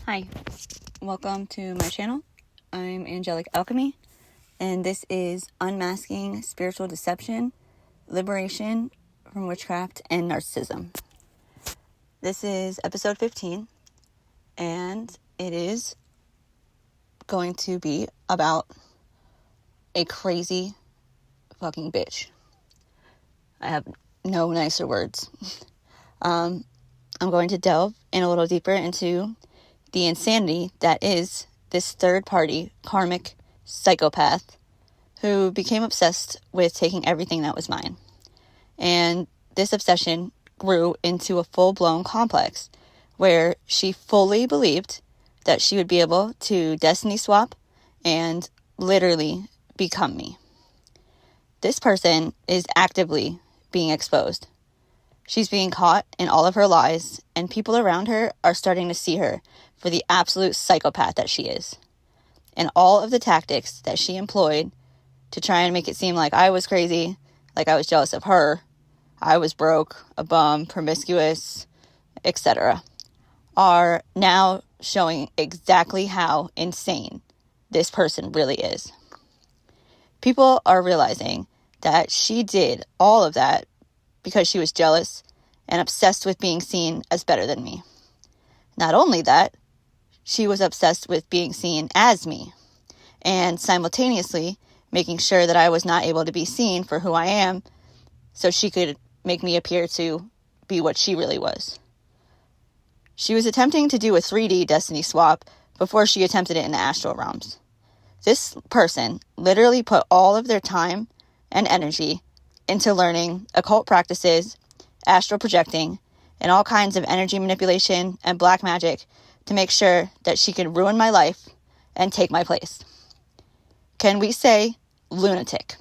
Hi, welcome to my channel. I'm Angelic Alchemy, and this is Unmasking Spiritual Deception, Liberation from Witchcraft and Narcissism. This is episode 15, and it is going to be about a crazy fucking bitch. I have no nicer words. I'm going to delve in a little deeper into the insanity that is this third-party karmic psychopath who became obsessed with taking everything that was mine. And this obsession grew into a full-blown complex where she fully believed that she would be able to destiny swap and literally become me. This person is actively being exposed. She's being caught in all of her lies, and people around her are starting to see her for the absolute psychopath that she is. And all of the tactics that she employed to try and make it seem like I was crazy, like I was jealous of her, I was broke, a bum, promiscuous, etc., are now showing exactly how insane this person really is. People are realizing that she did all of that because she was jealous and obsessed with being seen as better than me. Not only that, she was obsessed with being seen as me, and simultaneously making sure that I was not able to be seen for who I am, so she could make me appear to be what she really was. She was attempting to do a 3D destiny swap before she attempted it in the astral realms. This person literally put all of their time and energy into learning occult practices, astral projecting, and all kinds of energy manipulation and black magic to make sure that she could ruin my life and take my place. Can we say lunatic?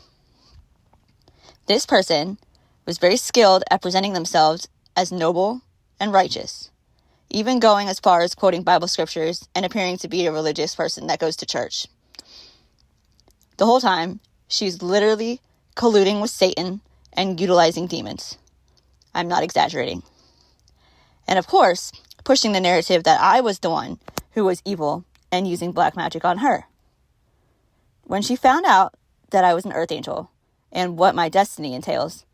This person was very skilled at presenting themselves as noble and righteous, even going as far as quoting Bible scriptures and appearing to be a religious person that goes to church. The whole time, she's literally colluding with Satan and utilizing demons. I'm not exaggerating. And of course, pushing the narrative that I was the one who was evil and using black magic on her. When she found out that I was an earth angel and what my destiny entails,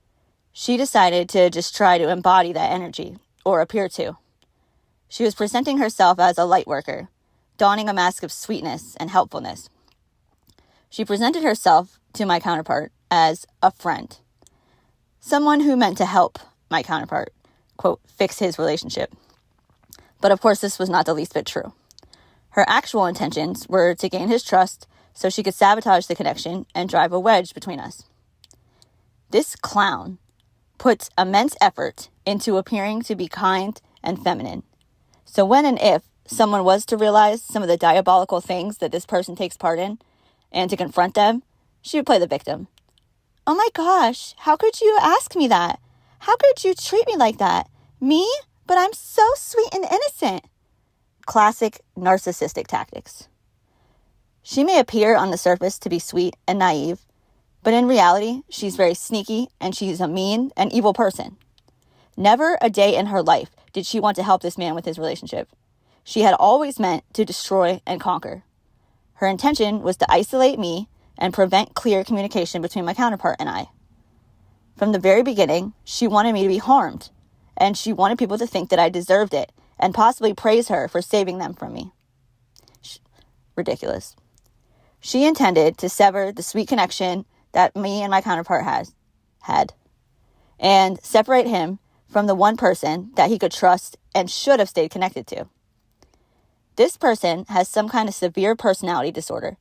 she decided to just try to embody that energy, or appear to. She was presenting herself as a light worker, donning a mask of sweetness and helpfulness. She presented herself to my counterpart as a friend, someone who meant to help my counterpart, quote, fix his relationship. But of course, this was not the least bit true. Her actual intentions were to gain his trust so she could sabotage the connection and drive a wedge between us. This clown puts immense effort into appearing to be kind and feminine. So when and if someone was to realize some of the diabolical things that this person takes part in and to confront them, she would play the victim. Oh my gosh, how could you ask me that? How could you treat me like that? Me? But I'm so sweet and innocent. Classic narcissistic tactics. She may appear on the surface to be sweet and naive, but in reality, she's very sneaky and she's a mean and evil person. Never a day in her life did she want to help this man with his relationship. She had always meant to destroy and conquer. Her intention was to isolate me and prevent clear communication between my counterpart and I. From the very beginning, she wanted me to be harmed, and she wanted people to think that I deserved it and possibly praise her for saving them from me. Ridiculous. She intended to sever the sweet connection that me and my counterpart had, and separate him from the one person that he could trust and should have stayed connected to. This person has some kind of severe personality disorder.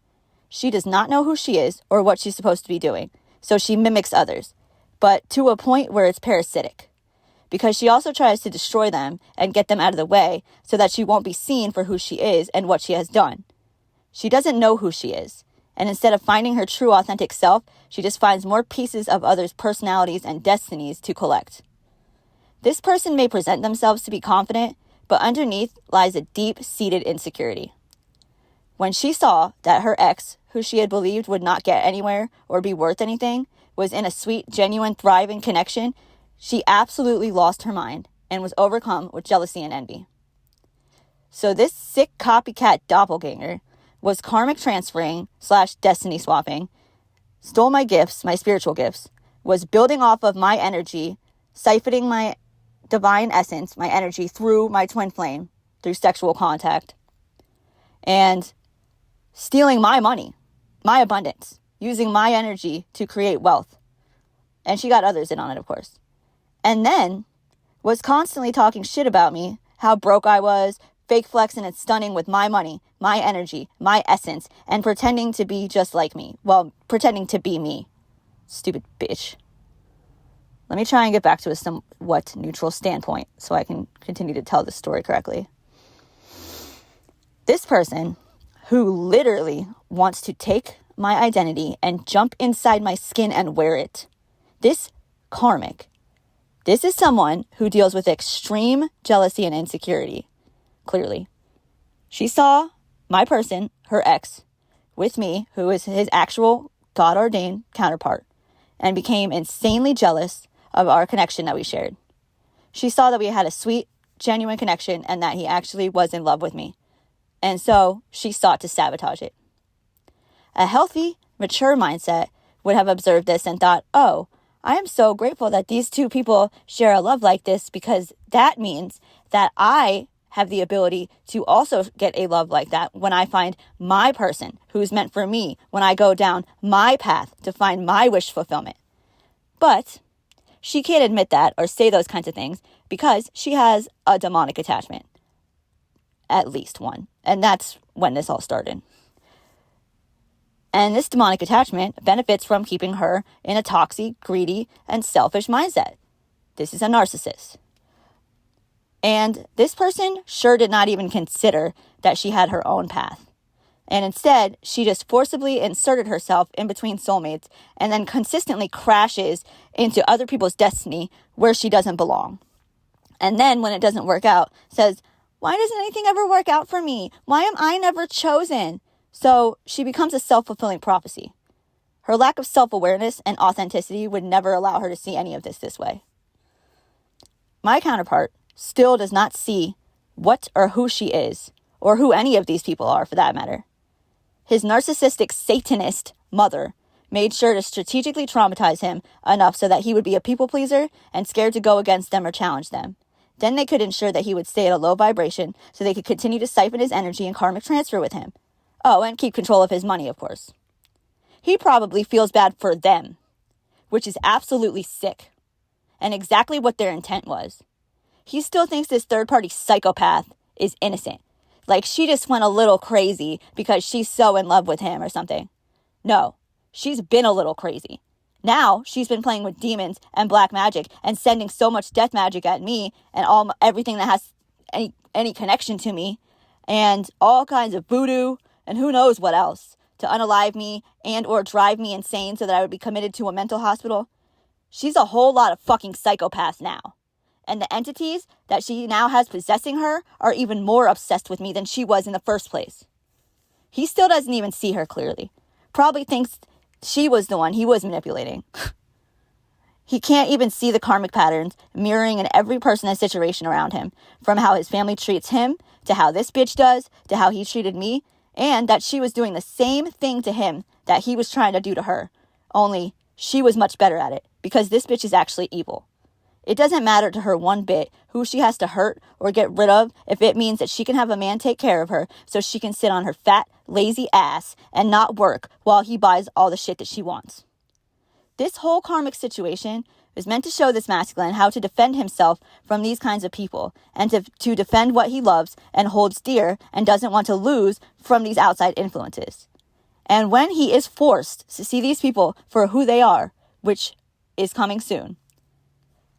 She does not know who she is or what she's supposed to be doing, so she mimics others, but to a point where it's parasitic. Because she also tries to destroy them and get them out of the way so that she won't be seen for who she is and what she has done. She doesn't know who she is, and instead of finding her true authentic self, she just finds more pieces of others' personalities and destinies to collect. This person may present themselves to be confident, but underneath lies a deep-seated insecurity. When she saw that her ex, who she had believed would not get anywhere or be worth anything, was in a sweet, genuine, thriving connection, she absolutely lost her mind and was overcome with jealousy and envy. So this sick copycat doppelganger was karmic transferring / destiny swapping, stole my gifts, my spiritual gifts, was building off of my energy, siphoning my divine essence, my energy, through my twin flame, through sexual contact, and stealing my money, my abundance, using my energy to create wealth. And she got others in on it, of course. And then was constantly talking shit about me, how broke I was, fake flexing and stunning with my money, my energy, my essence, and pretending to be just like me. Well, pretending to be me. Stupid bitch. Let me try and get back to a somewhat neutral standpoint so I can continue to tell this story correctly. This person, who literally wants to take my identity and jump inside my skin and wear it. This karmic. This is someone who deals with extreme jealousy and insecurity. Clearly. She saw my person, her ex, with me, who is his actual God-ordained counterpart, and became insanely jealous of our connection that we shared. She saw that we had a sweet, genuine connection and that he actually was in love with me. And so she sought to sabotage it. A healthy, mature mindset would have observed this and thought, oh, I am so grateful that these two people share a love like this, because that means that I have the ability to also get a love like that when I find my person who's meant for me, when I go down my path to find my wish fulfillment. But she can't admit that or say those kinds of things because she has a demonic attachment. At least one. And that's when this all started. And this demonic attachment benefits from keeping her in a toxic, greedy, and selfish mindset. This is a narcissist. And this person sure did not even consider that she had her own path. And instead, she just forcibly inserted herself in between soulmates and then consistently crashes into other people's destiny where she doesn't belong. And then when it doesn't work out, says, why doesn't anything ever work out for me? Why am I never chosen? So she becomes a self-fulfilling prophecy. Her lack of self-awareness and authenticity would never allow her to see any of this way. My counterpart still does not see what or who she is, or who any of these people are for that matter. His narcissistic Satanist mother made sure to strategically traumatize him enough so that he would be a people pleaser and scared to go against them or challenge them. Then they could ensure that he would stay at a low vibration so they could continue to siphon his energy and karmic transfer with him. Oh, and keep control of his money, of course. He probably feels bad for them, which is absolutely sick, and exactly what their intent was. He still thinks this third-party psychopath is innocent, like she just went a little crazy because she's so in love with him or something. No, she's been a little crazy. Now she's been playing with demons and black magic and sending so much death magic at me and everything that has any connection to me, and all kinds of voodoo and who knows what else to unalive me and or drive me insane so that I would be committed to a mental hospital. She's a whole lot of fucking psychopath now. And the entities that she now has possessing her are even more obsessed with me than she was in the first place. He still doesn't even see her clearly. Probably thinks she was the one he was manipulating. He can't even see the karmic patterns mirroring in every person and situation around him, from how his family treats him, to how this bitch does, to how he treated me, and that she was doing the same thing to him that he was trying to do to her. Only she was much better at it, because this bitch is actually evil. It doesn't matter to her one bit who she has to hurt or get rid of if it means that she can have a man take care of her so she can sit on her fat, lazy ass and not work while he buys all the shit that she wants. This whole karmic situation is meant to show this masculine how to defend himself from these kinds of people and to defend what he loves and holds dear and doesn't want to lose from these outside influences. And when he is forced to see these people for who they are, which is coming soon,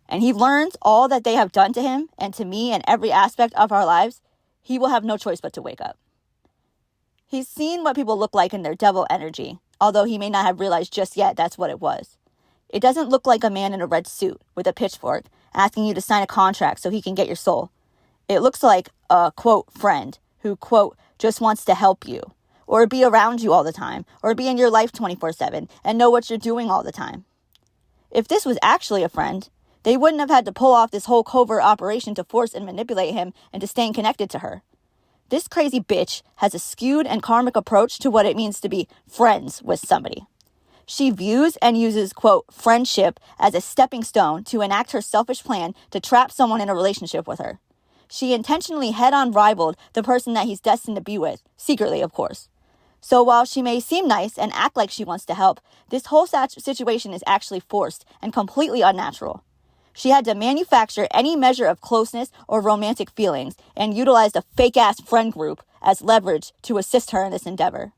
and he learns all that they have done to him and to me and every aspect of our lives, he will have no choice but to wake up. He's seen what people look like in their devil energy, although he may not have realized just yet that's what it was. It doesn't look like a man in a red suit with a pitchfork asking you to sign a contract so he can get your soul. It looks like a, quote, friend who, quote, just wants to help you, or be around you all the time, or be in your life 24/7 and know what you're doing all the time. If this was actually a friend, they wouldn't have had to pull off this whole covert operation to force and manipulate him into staying connected to her. This crazy bitch has a skewed and karmic approach to what it means to be friends with somebody. She views and uses, quote, friendship as a stepping stone to enact her selfish plan to trap someone in a relationship with her. She intentionally head-on rivaled the person that he's destined to be with, secretly, of course. So while she may seem nice and act like she wants to help, this whole situation is actually forced and completely unnatural. She had to manufacture any measure of closeness or romantic feelings and utilized a fake-ass friend group as leverage to assist her in this endeavor.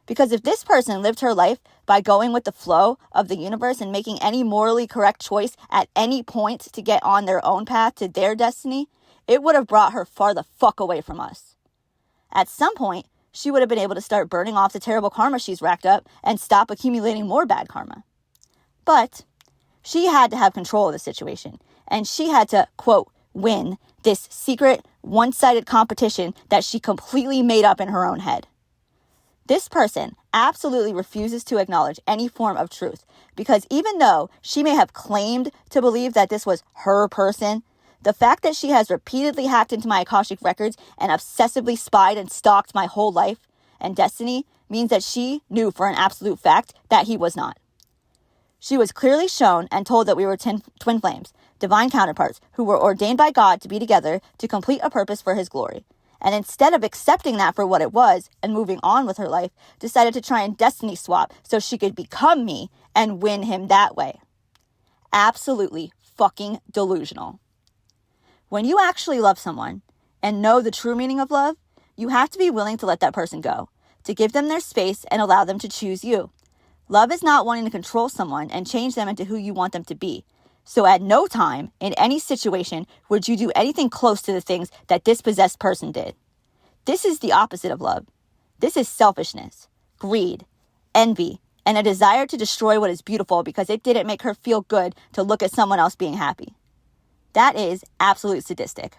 Because if this person lived her life by going with the flow of the universe and making any morally correct choice at any point to get on their own path to their destiny, it would have brought her far the fuck away from us. At some point, she would have been able to start burning off the terrible karma she's racked up and stop accumulating more bad karma. But she had to have control of the situation, and she had to, quote, win this secret, one-sided competition that she completely made up in her own head. This person absolutely refuses to acknowledge any form of truth, because even though she may have claimed to believe that this was her person, the fact that she has repeatedly hacked into my Akashic records and obsessively spied and stalked my whole life and destiny means that she knew for an absolute fact that he was not. She was clearly shown and told that we were twin flames, divine counterparts, who were ordained by God to be together to complete a purpose for his glory. And instead of accepting that for what it was and moving on with her life, decided to try and destiny swap so she could become me and win him that way. Absolutely fucking delusional. When you actually love someone and know the true meaning of love, you have to be willing to let that person go, to give them their space and allow them to choose you. Love is not wanting to control someone and change them into who you want them to be. So at no time, in any situation, would you do anything close to the things that this possessed person did. This is the opposite of love. This is selfishness, greed, envy, and a desire to destroy what is beautiful because it didn't make her feel good to look at someone else being happy. That is absolute sadistic.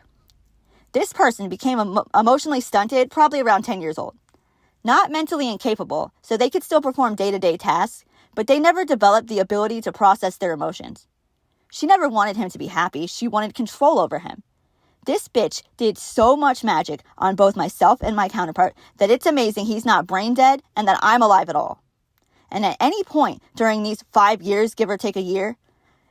This person became emotionally stunted probably around 10 years old. Not mentally incapable, so they could still perform day-to-day tasks, but they never developed the ability to process their emotions. She never wanted him to be happy. She wanted control over him. This bitch did so much magic on both myself and my counterpart that it's amazing he's not brain dead and that I'm alive at all. And at any point during these 5 years, give or take a year,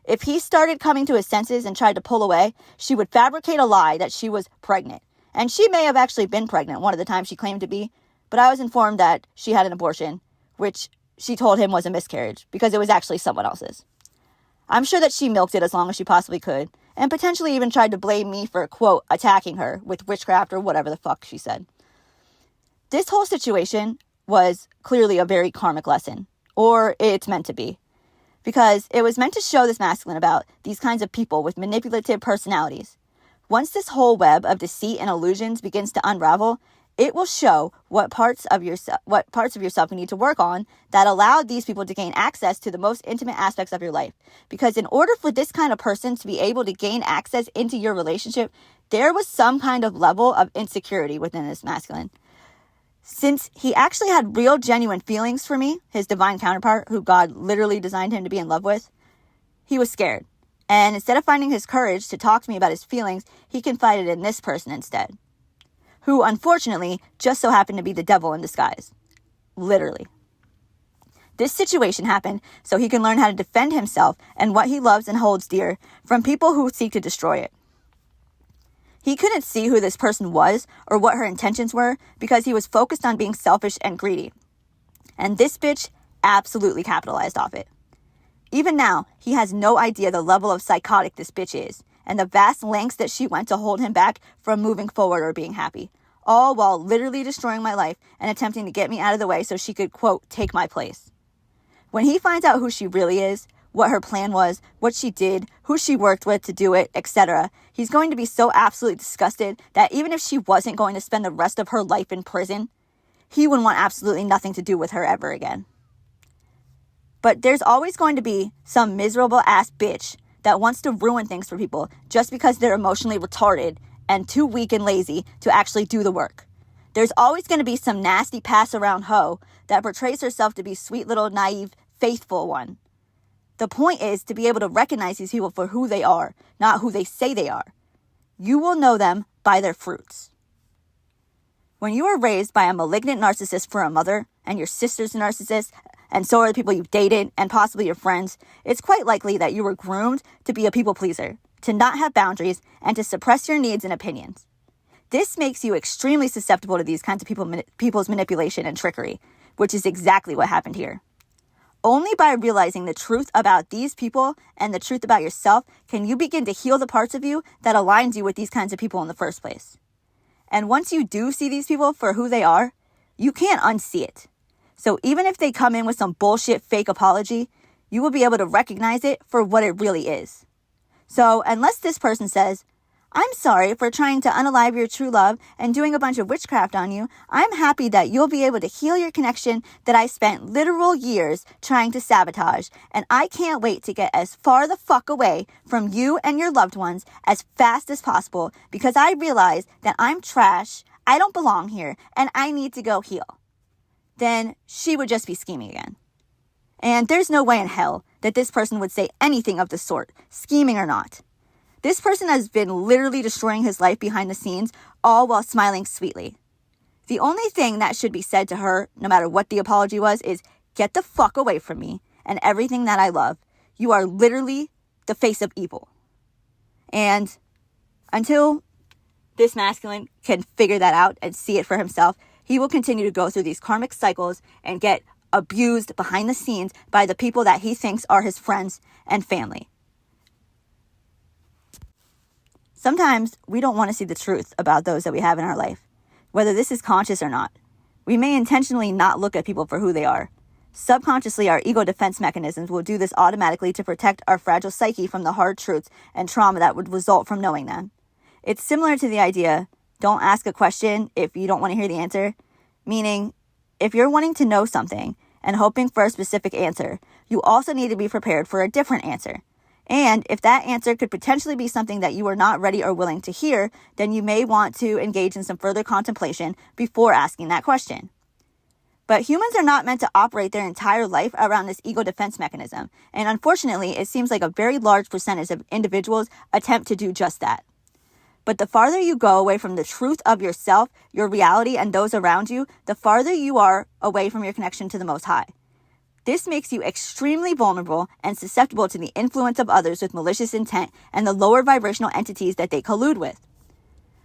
if he started coming to his senses and tried to pull away, she would fabricate a lie that she was pregnant. And she may have actually been pregnant one of the times she claimed to be, but I was informed that she had an abortion, which she told him was a miscarriage because it was actually someone else's. I'm sure that she milked it as long as she possibly could, and potentially even tried to blame me for, quote, attacking her with witchcraft or whatever the fuck she said. This whole situation was clearly a very karmic lesson, or it's meant to be, because it was meant to show this masculine about these kinds of people with manipulative personalities. Once this whole web of deceit and illusions begins to unravel, it will show what parts of yourself you need to work on that allow these people to gain access to the most intimate aspects of your life. Because in order for this kind of person to be able to gain access into your relationship, there was some kind of level of insecurity within this masculine. Since he actually had real, genuine feelings for me, his divine counterpart, who God literally designed him to be in love with, he was scared. And instead of finding his courage to talk to me about his feelings, he confided in this person instead, who unfortunately just so happened to be the devil in disguise. Literally. This situation happened so he can learn how to defend himself and what he loves and holds dear from people who seek to destroy it. He couldn't see who this person was or what her intentions were because he was focused on being selfish and greedy. And this bitch absolutely capitalized off it. Even now, he has no idea the level of psychotic this bitch is, and the vast lengths that she went to hold him back from moving forward or being happy, all while literally destroying my life and attempting to get me out of the way so she could, quote, take my place. When he finds out who she really is, what her plan was, what she did, who she worked with to do it, etc., he's going to be so absolutely disgusted that even if she wasn't going to spend the rest of her life in prison, he would want absolutely nothing to do with her ever again. But there's always going to be some miserable ass bitch that wants to ruin things for people just because they're emotionally retarded and too weak and lazy to actually do the work. There's always going to be some nasty pass-around hoe that portrays herself to be sweet little naive, faithful one. The point is to be able to recognize these people for who they are, not who they say they are. You will know them by their fruits. When you are raised by a malignant narcissist for a mother, and your sister's a narcissist, and so are the people you've dated, and possibly your friends, it's quite likely that you were groomed to be a people pleaser, to not have boundaries, and to suppress your needs and opinions. This makes you extremely susceptible to these kinds of people's manipulation and trickery, which is exactly what happened here. Only by realizing the truth about these people and the truth about yourself can you begin to heal the parts of you that aligns you with these kinds of people in the first place. And once you do see these people for who they are, you can't unsee it. So even if they come in with some bullshit fake apology, you will be able to recognize it for what it really is. So unless this person says, "I'm sorry for trying to unalive your true love and doing a bunch of witchcraft on you. I'm happy that you'll be able to heal your connection that I spent literal years trying to sabotage. And I can't wait to get as far the fuck away from you and your loved ones as fast as possible because I realize that I'm trash, I don't belong here, and I need to go heal." Then she would just be scheming again. And there's no way in hell that this person would say anything of the sort, scheming or not. This person has been literally destroying his life behind the scenes, all while smiling sweetly. The only thing that should be said to her, no matter what the apology was, is, "Get the fuck away from me and everything that I love. You are literally the face of evil." And until this masculine can figure that out and see it for himself, he will continue to go through these karmic cycles and get abused behind the scenes by the people that he thinks are his friends and family. Sometimes we don't want to see the truth about those that we have in our life, whether this is conscious or not. We may intentionally not look at people for who they are. Subconsciously, our ego defense mechanisms will do this automatically to protect our fragile psyche from the hard truths and trauma that would result from knowing them. It's similar to the idea, don't ask a question if you don't want to hear the answer. Meaning, if you're wanting to know something and hoping for a specific answer, you also need to be prepared for a different answer. And if that answer could potentially be something that you are not ready or willing to hear, then you may want to engage in some further contemplation before asking that question. But humans are not meant to operate their entire life around this ego defense mechanism. And unfortunately, it seems like a very large percentage of individuals attempt to do just that. But the farther you go away from the truth of yourself, your reality, and those around you, the farther you are away from your connection to the Most High. This makes you extremely vulnerable and susceptible to the influence of others with malicious intent and the lower vibrational entities that they collude with.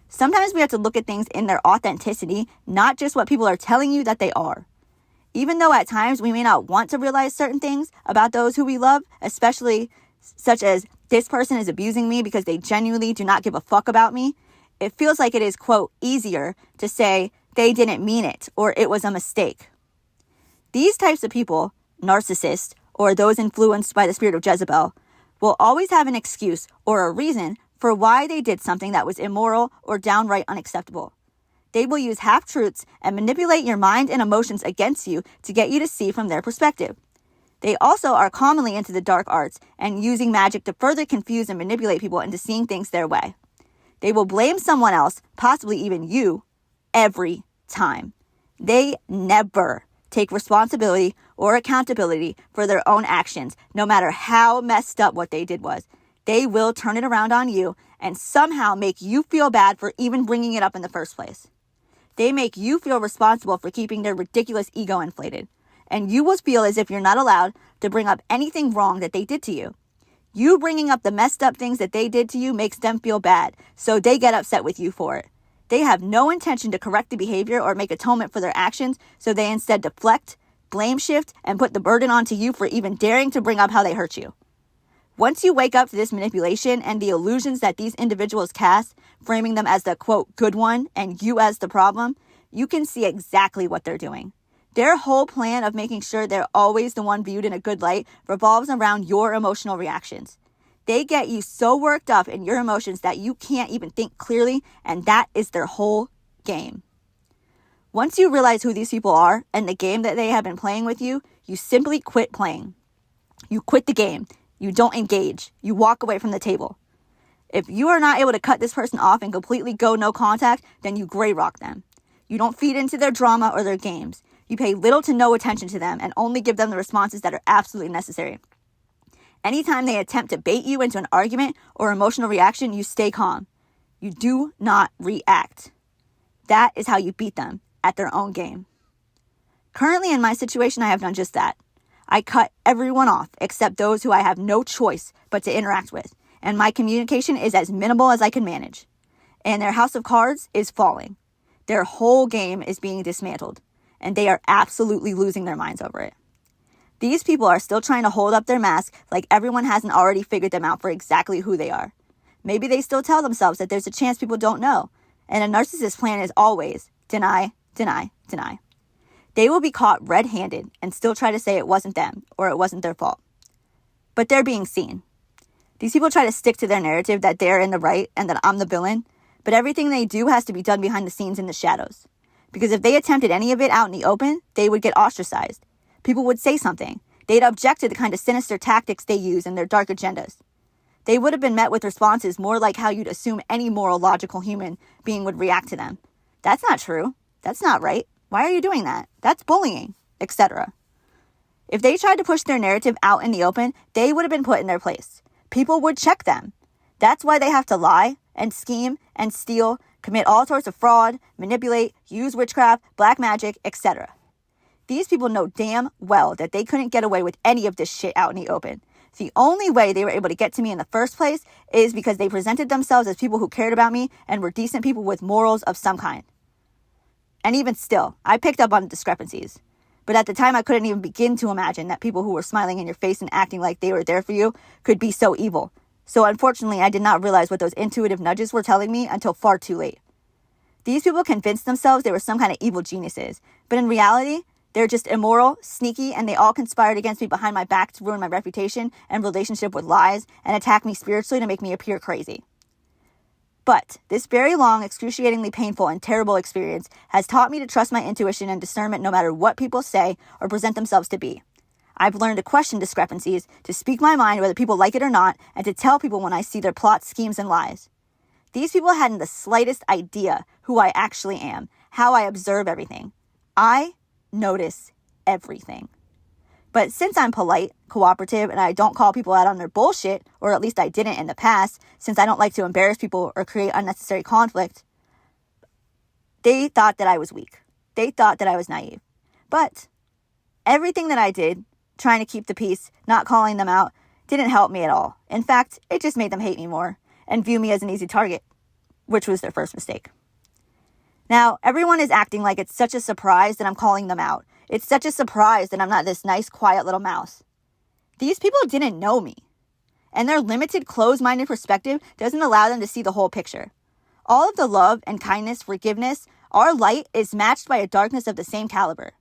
Sometimes we have to look at things in their authenticity, not just what people are telling you that they are. Even though at times we may not want to realize certain things about those who we love, especially such as this person is abusing me because they genuinely do not give a fuck about me, it feels like it is, quote, easier to say they didn't mean it or it was a mistake. These types of people, narcissists, or those influenced by the spirit of Jezebel, will always have an excuse or a reason for why they did something that was immoral or downright unacceptable. They will use half-truths and manipulate your mind and emotions against you to get you to see from their perspective. They also are commonly into the dark arts and using magic to further confuse and manipulate people into seeing things their way. They will blame someone else, possibly even you, every time. They never take responsibility or accountability for their own actions, no matter how messed up what they did was. They will turn it around on you and somehow make you feel bad for even bringing it up in the first place. They make you feel responsible for keeping their ridiculous ego inflated, and you will feel as if you're not allowed to bring up anything wrong that they did to you. You bringing up the messed up things that they did to you makes them feel bad, so they get upset with you for it. They have no intention to correct the behavior or make atonement for their actions, so they instead deflect, blame shift, and put the burden onto you for even daring to bring up how they hurt you. Once you wake up to this manipulation and the illusions that these individuals cast, framing them as the, quote, good one and you as the problem, you can see exactly what they're doing. Their whole plan of making sure they're always the one viewed in a good light revolves around your emotional reactions. They get you so worked up in your emotions that you can't even think clearly, and that is their whole game. Once you realize who these people are and the game that they have been playing with you, you simply quit playing. You quit the game. You don't engage. You walk away from the table. If you are not able to cut this person off and completely go no contact, then you gray rock them. You don't feed into their drama or their games. You pay little to no attention to them and only give them the responses that are absolutely necessary. Anytime they attempt to bait you into an argument or emotional reaction, you stay calm. You do not react. That is how you beat them at their own game. Currently in my situation, I have done just that. I cut everyone off except those who I have no choice but to interact with, and my communication is as minimal as I can manage. And their house of cards is falling. Their whole game is being dismantled, and they are absolutely losing their minds over it. These people are still trying to hold up their mask like everyone hasn't already figured them out for exactly who they are. Maybe they still tell themselves that there's a chance people don't know, and a narcissist's plan is always deny, deny, deny. They will be caught red-handed and still try to say it wasn't them or it wasn't their fault. But they're being seen. These people try to stick to their narrative that they're in the right and that I'm the villain, but everything they do has to be done behind the scenes in the shadows. Because if they attempted any of it out in the open, they would get ostracized. People would say something. They'd object to the kind of sinister tactics they use in their dark agendas. They would have been met with responses more like how you'd assume any moral, logical human being would react to them. That's not true. That's not right. Why are you doing that? That's bullying, etc. If they tried to push their narrative out in the open, they would have been put in their place. People would check them. That's why they have to lie and scheme and steal, commit all sorts of fraud, manipulate, use witchcraft, black magic, etc. These people know damn well that they couldn't get away with any of this shit out in the open. The only way they were able to get to me in the first place is because they presented themselves as people who cared about me and were decent people with morals of some kind. And even still, I picked up on the discrepancies. But at the time, I couldn't even begin to imagine that people who were smiling in your face and acting like they were there for you could be so evil. So unfortunately, I did not realize what those intuitive nudges were telling me until far too late. These people convinced themselves they were some kind of evil geniuses. But in reality, they're just immoral, sneaky, and they all conspired against me behind my back to ruin my reputation and relationship with lies and attack me spiritually to make me appear crazy. But this very long, excruciatingly painful, and terrible experience has taught me to trust my intuition and discernment no matter what people say or present themselves to be. I've learned to question discrepancies, to speak my mind whether people like it or not, and to tell people when I see their plots, schemes, and lies. These people hadn't the slightest idea who I actually am, how I observe everything. I notice everything. But since I'm polite, cooperative, and I don't call people out on their bullshit, or at least I didn't in the past, since I don't like to embarrass people or create unnecessary conflict, they thought that I was weak. They thought that I was naive. But everything that I did, trying to keep the peace, not calling them out, didn't help me at all. In fact, it just made them hate me more and view me as an easy target, which was their first mistake. Now, everyone is acting like it's such a surprise that I'm calling them out. It's such a surprise that I'm not this nice, quiet little mouse. These people didn't know me, and their limited, closed-minded perspective doesn't allow them to see the whole picture. All of the love and kindness, forgiveness, our light is matched by a darkness of the same caliber.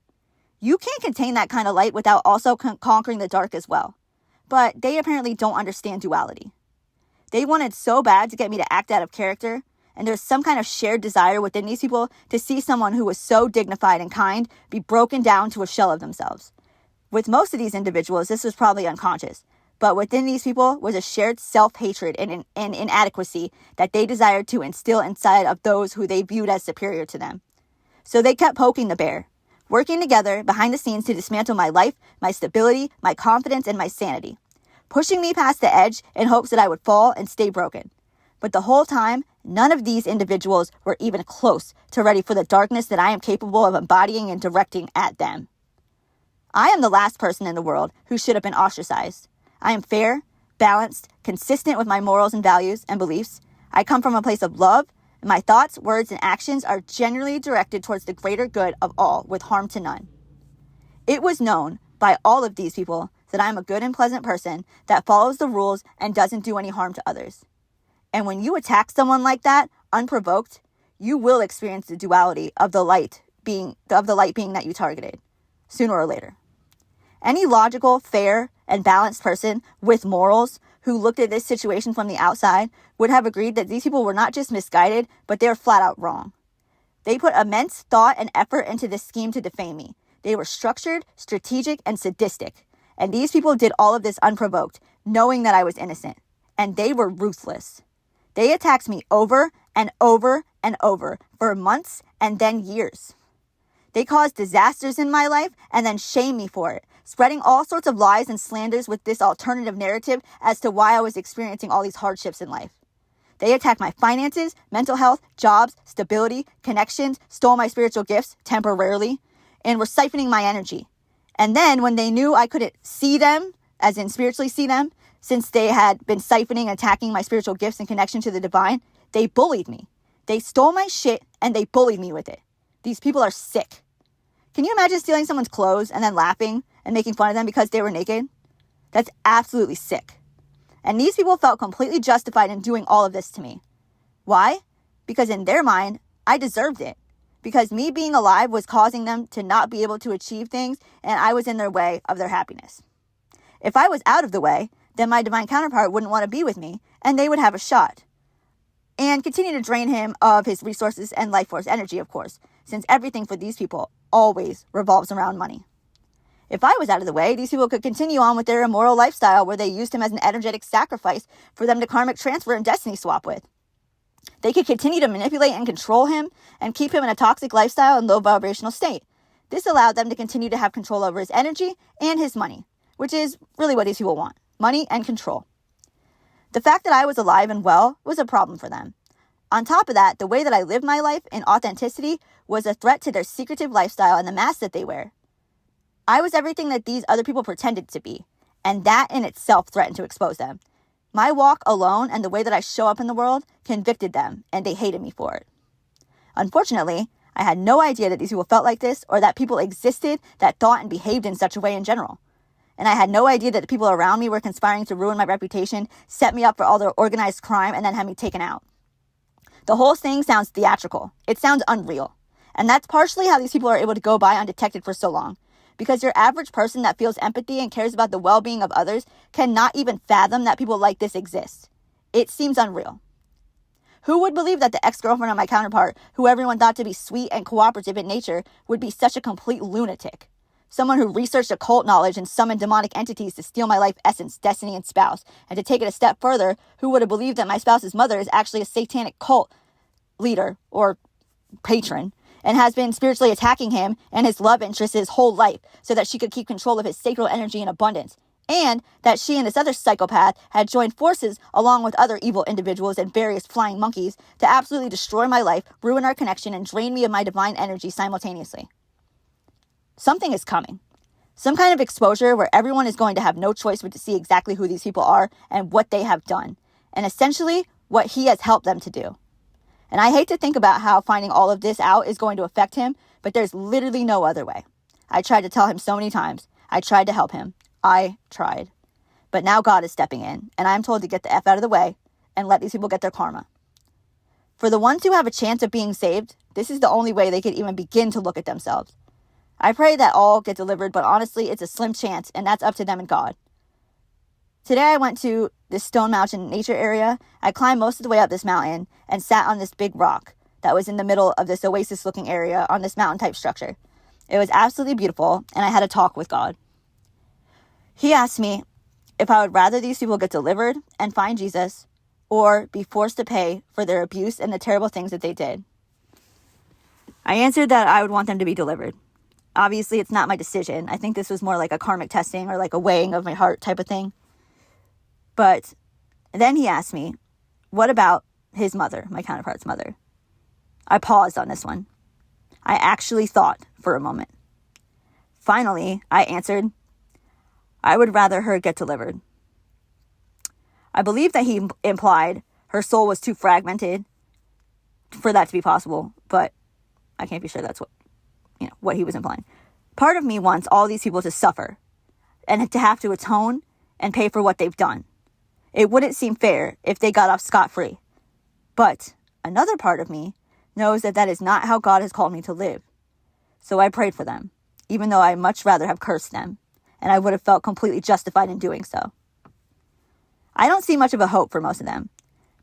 You can't contain that kind of light without also conquering the dark as well. But they apparently don't understand duality. They wanted so bad to get me to act out of character, and there's some kind of shared desire within these people to see someone who was so dignified and kind be broken down to a shell of themselves. With most of these individuals, this was probably unconscious, but within these people was a shared self-hatred and inadequacy that they desired to instill inside of those who they viewed as superior to them. So they kept poking the bear, working together behind the scenes to dismantle my life, my stability, my confidence, and my sanity, pushing me past the edge in hopes that I would fall and stay broken. But the whole time, none of these individuals were even close to ready for the darkness that I am capable of embodying and directing at them. I am the last person in the world who should have been ostracized. I am fair, balanced, consistent with my morals and values and beliefs. I come from a place of love, and my thoughts, words, and actions are generally directed towards the greater good of all with harm to none. It was known by all of these people that I am a good and pleasant person that follows the rules and doesn't do any harm to others. And when you attack someone like that, unprovoked, you will experience the duality of the light being that you targeted, sooner or later. Any logical, fair, and balanced person with morals who looked at this situation from the outside would have agreed that these people were not just misguided, but they were flat out wrong. They put immense thought and effort into this scheme to defame me. They were structured, strategic, and sadistic. And these people did all of this unprovoked, knowing that I was innocent. And they were ruthless. They attacked me over and over and over for months and then years. They caused disasters in my life and then shamed me for it, spreading all sorts of lies and slanders with this alternative narrative as to why I was experiencing all these hardships in life. They attacked my finances, mental health, jobs, stability, connections, stole my spiritual gifts temporarily, and were siphoning my energy. And then when they knew I couldn't see them, as in spiritually see them, since they had been siphoning and attacking my spiritual gifts and connection to the divine, they bullied me. They stole my shit and they bullied me with it. These people are sick. Can you imagine stealing someone's clothes and then laughing and making fun of them because they were naked? That's absolutely sick. And these people felt completely justified in doing all of this to me. Why? Because in their mind, I deserved it. Because me being alive was causing them to not be able to achieve things, and I was in their way of their happiness. If I was out of the way, then my divine counterpart wouldn't want to be with me, and they would have a shot. And continue to drain him of his resources and life force energy, of course, since everything for these people always revolves around money. If I was out of the way, these people could continue on with their immoral lifestyle where they used him as an energetic sacrifice for them to karmic transfer and destiny swap with. They could continue to manipulate and control him and keep him in a toxic lifestyle and low vibrational state. This allowed them to continue to have control over his energy and his money, which is really what these people want. Money and control. The fact that I was alive and well was a problem for them. On top of that, the way that I lived my life in authenticity was a threat to their secretive lifestyle and the mask that they wear. I was everything that these other people pretended to be, and that in itself threatened to expose them. My walk alone and the way that I show up in the world convicted them, and they hated me for it. Unfortunately, I had no idea that these people felt like this or that people existed that thought and behaved in such a way in general. And I had no idea that the people around me were conspiring to ruin my reputation, set me up for all their organized crime, and then have me taken out. The whole thing sounds theatrical. It sounds unreal. And that's partially how these people are able to go by undetected for so long. Because your average person that feels empathy and cares about the well-being of others cannot even fathom that people like this exist. It seems unreal. Who would believe that the ex-girlfriend of my counterpart, who everyone thought to be sweet and cooperative in nature, would be such a complete lunatic? Someone who researched occult knowledge and summoned demonic entities to steal my life essence, destiny, and spouse. And to take it a step further, who would have believed that my spouse's mother is actually a satanic cult leader or patron and has been spiritually attacking him and his love interest his whole life so that she could keep control of his sacral energy in abundance. And that she and this other psychopath had joined forces along with other evil individuals and various flying monkeys to absolutely destroy my life, ruin our connection, and drain me of my divine energy simultaneously. Something is coming. Some kind of exposure where everyone is going to have no choice but to see exactly who these people are and what they have done, and essentially what he has helped them to do. And I hate to think about how finding all of this out is going to affect him, but there's literally no other way. I tried to tell him so many times. I tried to help him. I tried. But now God is stepping in, and I'm told to get the F out of the way and let these people get their karma. For the ones who have a chance of being saved, this is the only way they could even begin to look at themselves. I pray that all get delivered, but honestly, it's a slim chance, and that's up to them and God. Today I went to this Stone Mountain nature area. I climbed most of the way up this mountain and sat on this big rock that was in the middle of this oasis-looking area on this mountain-type structure. It was absolutely beautiful, and I had a talk with God. He asked me if I would rather these people get delivered and find Jesus or be forced to pay for their abuse and the terrible things that they did. I answered that I would want them to be delivered. Obviously, it's not my decision. I think this was more like a karmic testing or like a weighing of my heart type of thing. But then he asked me, what about his mother, my counterpart's mother? I paused on this one. I actually thought for a moment. Finally, I answered, I would rather her get delivered. I believe that he implied her soul was too fragmented for that to be possible, but I can't be sure that's what he was implying. Part of me wants all these people to suffer and to have to atone and pay for what they've done. It wouldn't seem fair if they got off scot-free. But another part of me knows that that is not how God has called me to live. So I prayed for them, even though I much rather have cursed them, and I would have felt completely justified in doing so. I don't see much of a hope for most of them,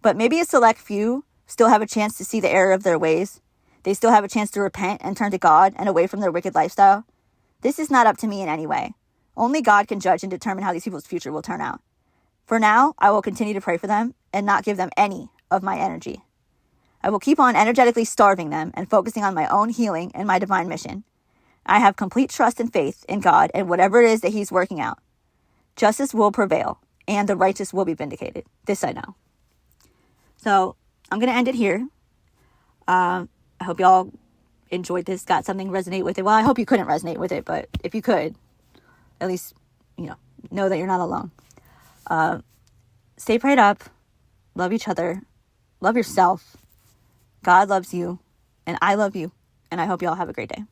but maybe a select few still have a chance to see the error of their ways. They still have a chance to repent and turn to God and away from their wicked lifestyle. This is not up to me in any way. Only God can judge and determine how these people's future will turn out. For now, I will continue to pray for them and not give them any of my energy. I will keep on energetically starving them and focusing on my own healing and my divine mission. I have complete trust and faith in God and whatever it is that He's working out. Justice will prevail and the righteous will be vindicated. This I know. So I'm going to end it here. I hope y'all enjoyed this, got something resonate with it. Well, I hope you couldn't resonate with it, but if you could, at least, know that you're not alone. Stay prayed up. Love each other. Love yourself. God loves you. And I love you. And I hope y'all have a great day.